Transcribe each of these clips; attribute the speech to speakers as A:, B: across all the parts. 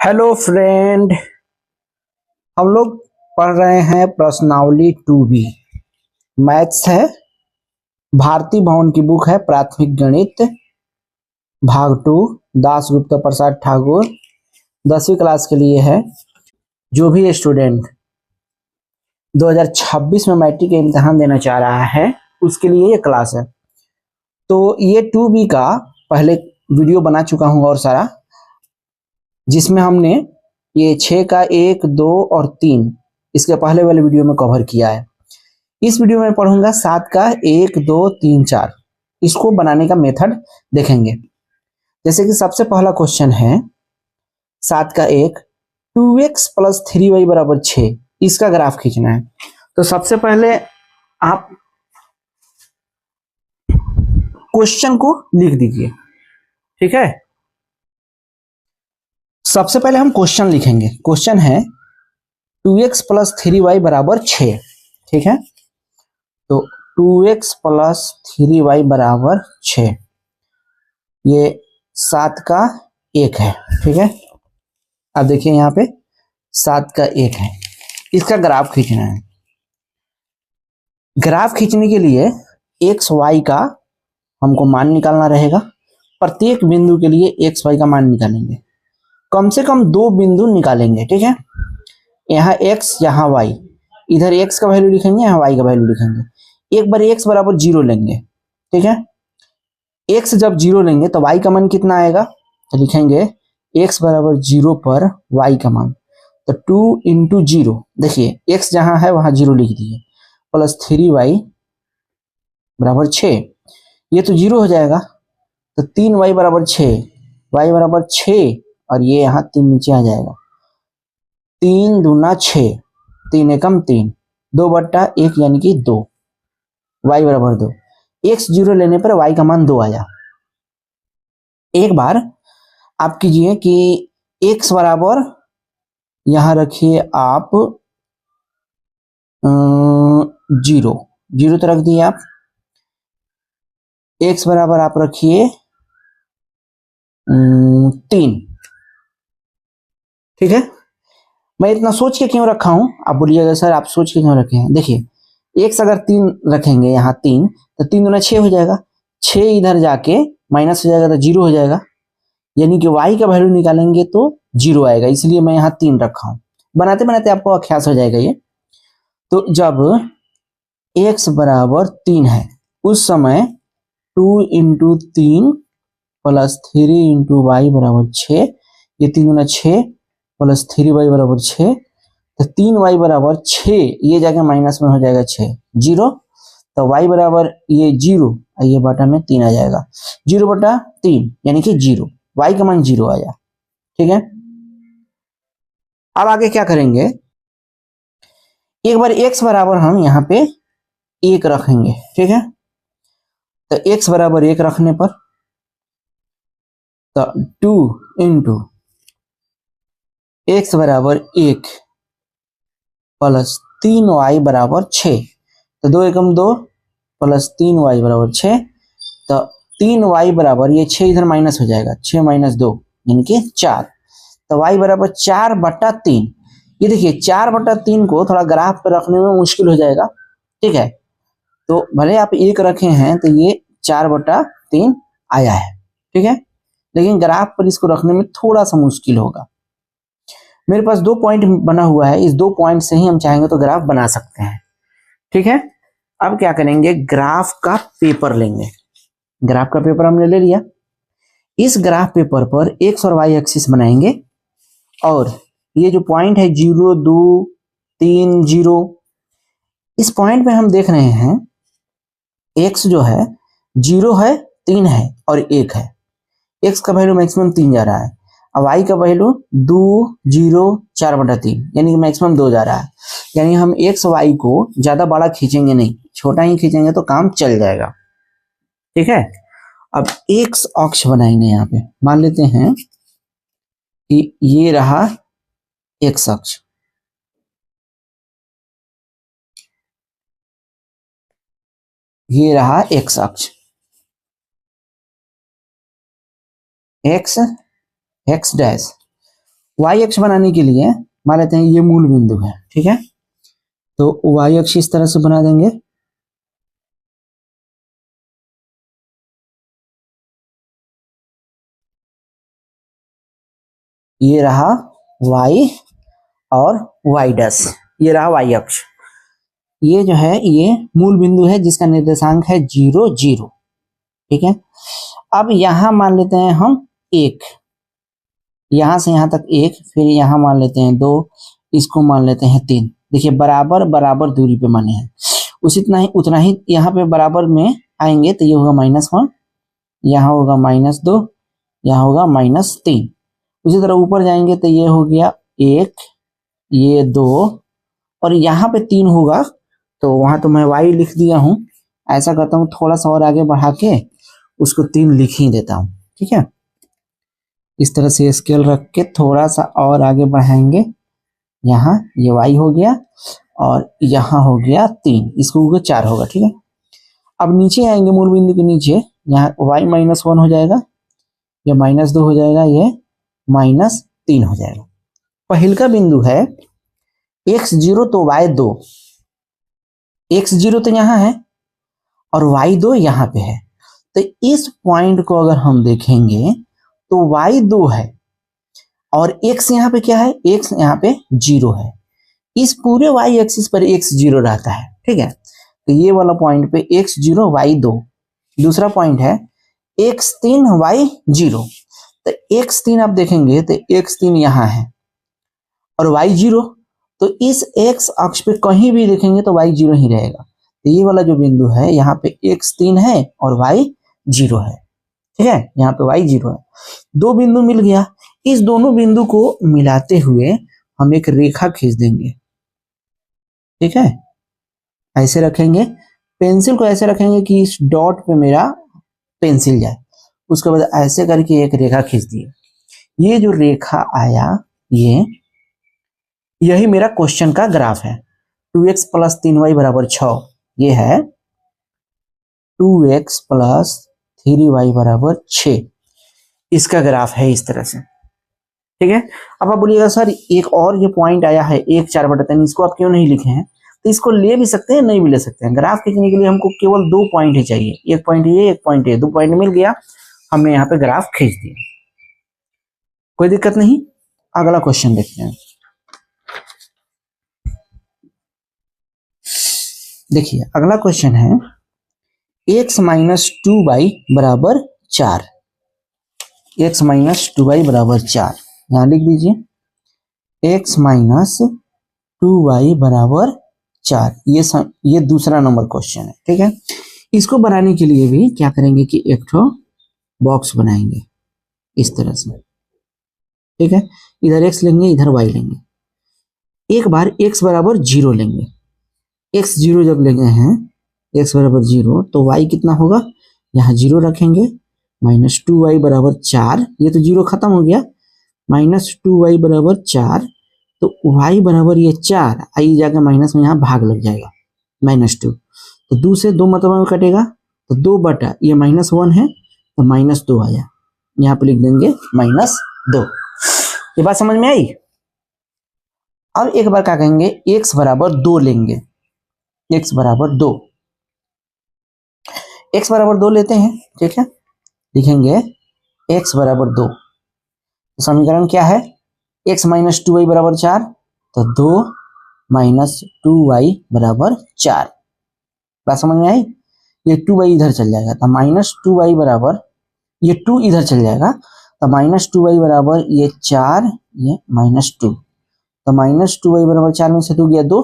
A: Hello friend, हम लोग पढ़ रहे हैं प्रश्नावली 2B। मैथ्स है, भारती भवन की बुक है प्राथमिक गणित भाग 2, दास गुप्ता प्रसाद ठाकुर। 10वीं क्लास के लिए है। जो भी स्टूडेंट 2026 में मैट्रिक का इम्तिहान देना चाह रहा है उसके लिए ये क्लास है। तो ये 2B का पहले वीडियो बना चुका हूँ और सारा, जिसमें हमने ये 6 का 1, 2 और 3 इसके पहले वाले वीडियो में कवर किया है। इस वीडियो में पढ़ूंगा 7 का 1, 2, 3, 4। इसको बनाने का मेथड देखेंगे। जैसे कि सबसे पहला क्वेश्चन है 7 का 1, 2x प्लस 3y बराबर 6। इसका ग्राफ खींचना है। तो सबसे पहले आप क्वेश्चन को लिख दीजिए, ठीक है। सबसे पहले हम क्वेश्चन लिखेंगे। क्वेश्चन है 2x प्लस 3y बराबर 6, ठीक है। तो 2x प्लस 3y बराबर 6, ये 7 का 1 है, ठीक है। अब देखिए यहाँ पे 7 का 1 है, इसका ग्राफ खींचना है। ग्राफ खींचने के लिए एक्स वाई का हमको मान निकालना रहेगा। प्रत्येक बिंदु के लिए एक्स वाई का मान निकालेंगे। कम से कम 2 बिंदु निकालेंगे, ठीक है। यहाँ एक्स, यहाँ वाई। इधर एक्स का वैल्यू लिखेंगे, यहाँ वाई का वैल्यू लिखेंगे। एक बार एक्स बराबर 0 लेंगे, ठीक है। एक्स जब 0 लेंगे तो वाई का मान कितना आएगा, तो लिखेंगे एक्स बराबर 0 पर वाई का मान। तो 2 इंटू 0, देखिए एक्स जहां है वहां 0 लिख दिए, प्लस 3y बराबर 6। ये तो 0 हो जाएगा, तो 3y बराबर 6, y बराबर 6 और ये यहाँ 3 नीचे आ जाएगा। 3 दूना 6, 3 एकम 3, 2/1 यानी कि 2, y बराबर 2। x 0 लेने पर y का मान 2 आया। एक बार आप कीजिए कि x बराबर यहां रखिए आप 0 तो रख दिए आप। x बराबर आप रखिए 3, ठीक है। मैं इतना सोच के क्यों रखा हूं, आप बोलिएगा सर आप सोच के क्यों रखे हैं। देखिए x अगर 3 रखेंगे, यहाँ 3, तो 3 दूना 6 हो जाएगा। 6 इधर जाके माइनस हो जाएगा तो 0 हो जाएगा, यानी कि y का वैल्यू निकालेंगे तो 0 आएगा। इसलिए मैं यहाँ 3 रखा हूं। बनाते बनाते आपको अभ्यास हो जाएगा ये। तो जब x बराबर 3 है उस समय 2 इंटू 3 प्लस 3 इंटू वाई बराबर 6। ये 3 गुना 6 प्लस 3y बराबर 6, तो 3y बराबर 6, ये जाके माइनस में हो जाएगा 6, 0। तो y बराबर ये 0 और ये बटा में 3 आ जाएगा। 0/3 यानी कि 0, y का मान 0 आया, ठीक है। अब आगे क्या करेंगे, एक बार x बराबर हम यहाँ पे 1 रखेंगे, ठीक है। तो x बराबर 1 रखने पर तो 2 इंटू एक्स बराबर 1 प्लस 3y बराबर 6, तो 2 एकम 2 प्लस 3y बराबर 6। तो 3y बराबर ये 6 इधर माइनस हो जाएगा, 6 माइनस 2 यानी कि 4। तो y बराबर 4/3। ये देखिए 4/3 को थोड़ा ग्राफ पर रखने में मुश्किल हो जाएगा, ठीक है। तो भले आप 1 रखे हैं तो ये 4/3 आया है, ठीक है। लेकिन ग्राफ पर इसको रखने में थोड़ा सा मुश्किल होगा। मेरे पास 2 पॉइंट बना हुआ है, इस 2 पॉइंट से ही हम चाहेंगे तो ग्राफ बना सकते हैं, ठीक है। अब क्या करेंगे, ग्राफ का पेपर लेंगे। ग्राफ का पेपर हमने ले लिया। इस ग्राफ पेपर पर एक्स और वाई एक्सिस बनाएंगे और ये जो पॉइंट है 0, 2, 3, 0, इस पॉइंट पे हम देख रहे हैं एक्स जो है 0 है, 3 है और 1 है। एक्स का वैल्यू मैक्सिमम 3 जा रहा है और वाई का वैल्यू 2, 0, 4/3 यानी कि मैक्सिमम 2 जा रहा है। यानी हम एक्स वाई को ज्यादा बड़ा खींचेंगे नहीं, छोटा ही खींचेंगे तो काम चल जाएगा, ठीक है। अब एक्स अक्ष बनाएंगे। यहाँ पे मान लेते हैं कि ये रहा एक्स अक्ष, ये रहा एक्स अक्ष, एक्स एक्स डैश। वाई अक्ष बनाने के लिए मान लेते हैं ये मूल बिंदु है, ठीक है। तो वाई अक्ष इस तरह से बना देंगे, ये रहा y और y डैश, ये रहा y अक्ष। ये जो है ये मूल बिंदु है जिसका निर्देशांक है 0 0, ठीक है। अब यहां मान लेते हैं हम 1, यहां से यहां तक 1, फिर यहां मान लेते हैं 2, इसको मान लेते हैं 3। देखिए बराबर बराबर दूरी पे माने हैं, उतना ही यहाँ पे बराबर में आएंगे तो ये होगा -1, यहाँ होगा -2, यहाँ होगा -3। उसी तरह ऊपर जाएंगे तो ये हो गया 1, ये 2 और यहाँ पे 3 होगा, तो वहां तो मैं y लिख दिया हूं। ऐसा करता हूं थोड़ा सा और आगे बढ़ा के उसको 3 लिख ही देता हूं, ठीक है। इस तरह से स्केल रख के थोड़ा सा और आगे बढ़ाएंगे, यहाँ ये y हो गया और यहाँ हो गया 3, इसको होगा 4 होगा, ठीक है। अब नीचे आएंगे मूल बिंदु के नीचे, यहाँ y -1 हो जाएगा, ये -2 हो जाएगा, ये -3 हो जाएगा। पहल का बिंदु है x0 तो y2, x0 तो यहाँ है और y2 यहाँ पे है। तो इस पॉइंट को अगर हम देखेंगे तो y2 है और x यहाँ पे क्या है, x यहाँ पे 0 है। इस पूरे y एक्सिस पर x0 रहता है, ठीक है। तो ये वाला पॉइंट पे x0 y2। दूसरा पॉइंट है x3 y0। तो x3 आप देखेंगे तो x3 यहाँ है और y0, तो इस x अक्ष पे कहीं भी देखेंगे तो y0 ही रहेगा। तो ये वाला जो बिंदु है यहाँ पे x3 है और y0 है, ठीक है। यहाँ पे y0 है, दो बिंदु मिल गया। इस दोनों बिंदु को मिलाते हुए हम एक रेखा खींच देंगे, ठीक है। ऐसे रखेंगे, पेंसिल को ऐसे रखेंगे कि इस डॉट पे मेरा पेंसिल जाए, उसके बाद ऐसे करके एक रेखा खींच दिए। ये जो रेखा आया यही मेरा क्वेश्चन का ग्राफ है। 2x + 3y = 6, ये है 2x + 3y = 6, इसका ग्राफ है इस तरह से, ठीक है। अब आप बोलिएगा सर एक और ये पॉइंट आया है 1 4/3, इसको आप क्यों नहीं लिखे हैं? तो इसको ले भी सकते हैं, नहीं भी ले सकते हैं। ग्राफ खींचने के लिए हमको केवल 2 पॉइंट ही चाहिए, एक पॉइंट ये, एक पॉइंट ये, 2 पॉइंट मिल गया, हमने यहाँ पे ग्राफ खींच दिया, कोई दिक्कत नहीं। अगला क्वेश्चन देखते हैं। देखिए अगला क्वेश्चन है x - 2y = 4, x - 2y = 4, यहाँ लिख दीजिए x - 2y = 4। ये दूसरा नंबर क्वेश्चन है, ठीक है। इसको बनाने के लिए भी क्या करेंगे कि एक ठो बॉक्स बनाएंगे इस तरह से, ठीक है। इधर x लेंगे, इधर y लेंगे। एक बार x = 0 लेंगे, x 0 जब लेंगे हैं, x = 0 तो y कितना होगा, यहाँ 0 रखेंगे, -2y = 4, ये तो 0 खत्म हो गया, -2y = 4, तो y बराबर ये 4, आई जाकर माइनस में यहाँ भाग लग जाएगा, -2, तो 2 से 2 मतलब में कटेगा, तो 2 बटा ये -1 है तो -2 आया, यहाँ पे लिख देंगे -2। ये बात समझ में आई। अब एक बार क्या कहेंगे, x = 2 लेंगे, x = 2, x = 2 लेते हैं, ठीक है। लिखेंगे x = 2, तो समीकरण क्या है, x - 2y = 4, तो 2 - 2y = 4। बात समझ में आई। ये 2y इधर चल जाएगा तो -2y बराबर, ये 2 इधर चल जाएगा तो -2y बराबर ये 4, ये -2, तो -2y = 4 में से 2 गया 2,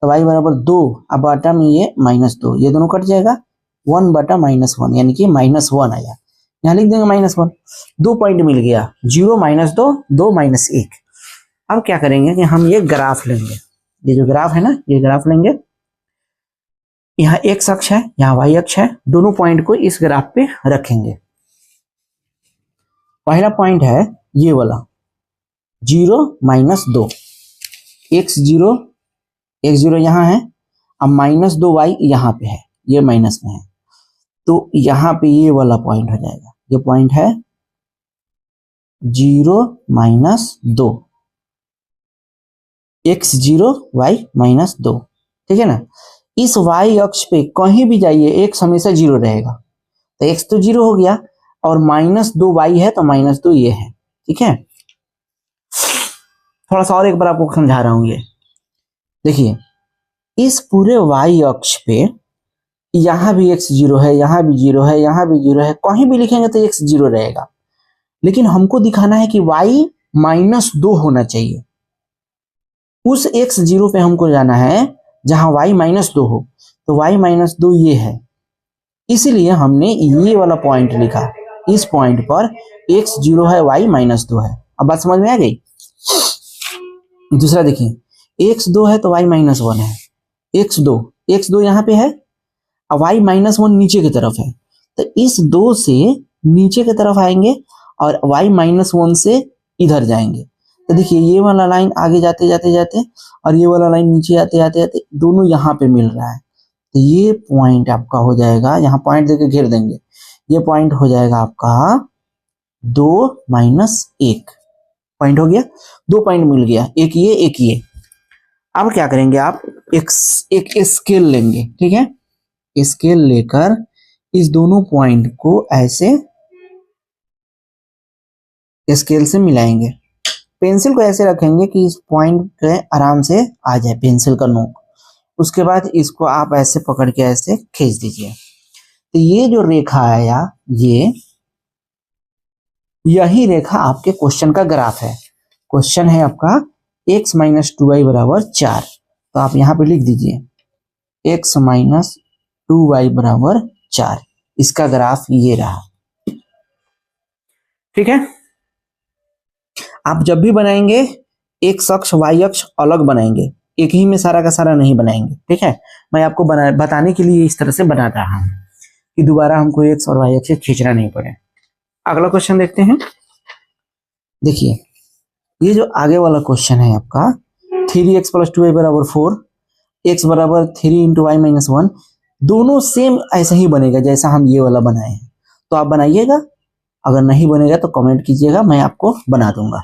A: तो y = 2, अब बटा में ये -2, ये दोनों कट जाएगा, 1 बटा -1 यानी कि -1 आया, यहाँ लिख देंगे -1। 2 पॉइंट मिल गया, 0 -2 2 -1। अब क्या करेंगे कि हम ये ग्राफ लेंगे, ये जो ग्राफ है ना, ये ग्राफ लेंगे, यहाँ x अक्ष है, यहाँ y अक्ष है, दोनों पॉइंट को इस ग्राफ पे रखेंगे। पहला पॉइंट है ये वाला 0 -2, x0 यहाँ है, अब -2y यहाँ पे है, ये माइनस में है, तो यहाँ पे ये वाला पॉइंट हो जाएगा, ये पॉइंट है 0 माइनस 2, x 0 y माइनस 2, ठीक है ना। इस y अक्ष पे कहीं भी जाइए x हमेशा 0 रहेगा, तो x तो 0 हो गया और माइनस 2y है तो माइनस 2 ये है, ठीक है। थोड़ा सा और एक बार आपको समझा रहा हूं, ये देखिए इस पूरे y अक्ष पे यहां भी x 0 है, यहां भी 0 है, यहां भी 0 है, कहीं भी लिखेंगे तो x 0 रहेगा, लेकिन हमको दिखाना है कि y माइनस 2 होना चाहिए। उस x 0 पे हमको जाना है जहां y माइनस 2 हो, तो y माइनस 2 ये है, इसीलिए हमने ये वाला पॉइंट लिखा। इस पॉइंट पर x 0 है, y माइनस 2 है। अब बात समझ में आ गई। दूसरा देखिए x 2 है तो y माइनस 1 है, x 2 यहाँ पे है और y माइनस 1 नीचे की तरफ है, तो इस 2 से नीचे की तरफ आएंगे और y माइनस 1 से इधर जाएंगे। तो देखिए ये वाला लाइन आगे जाते जाते जाते और ये वाला लाइन नीचे आते आते आते दोनों यहाँ पे मिल रहा है, तो ये पॉइंट आपका हो जाएगा, यहाँ पॉइंट देके घेर देंगे, ये पॉइंट हो जाएगा आपका 2 माइनस 1 पॉइंट हो गया। 2 पॉइंट मिल गया, एक ये एक ये। अब क्या करेंगे आप एक स्केल लेंगे, ठीक है, स्केल लेकर इस दोनों पॉइंट को ऐसे स्केल से मिलाएंगे। पेंसिल को ऐसे रखेंगे कि इस पॉइंट पे आराम से आ जाए पेंसिल का नोक, उसके बाद इसको आप ऐसे पकड़ के ऐसे खींच दीजिए। तो ये जो रेखा आया यही रेखा आपके क्वेश्चन का ग्राफ है। क्वेश्चन है आपका x माइनस 2y बराबर 4, तो आप यहाँ पे लिख दीजिए x माइनस 2y बराबर 4, इसका ग्राफ ये रहा, ठीक है। आप जब भी बनाएंगे x अक्ष y अक्ष अलग बनाएंगे, एक ही में सारा का सारा नहीं बनाएंगे, ठीक है। मैं आपको बताने के लिए इस तरह से बना रहा हूं कि दोबारा हमको x और y अक्ष खींचना नहीं पड़े। अगला क्वेश्चन देखते हैं। देखिए ये जो आगे वाला क्वेश्चन है आपका 3x प्लस 2y बराबर 4, x बराबर 3 इंटू वाई माइनस 1, दोनों सेम ऐसा ही बनेगा जैसा हम ये वाला बनाए हैं, तो आप बनाइएगा। अगर नहीं बनेगा तो कमेंट कीजिएगा, मैं आपको बना दूंगा।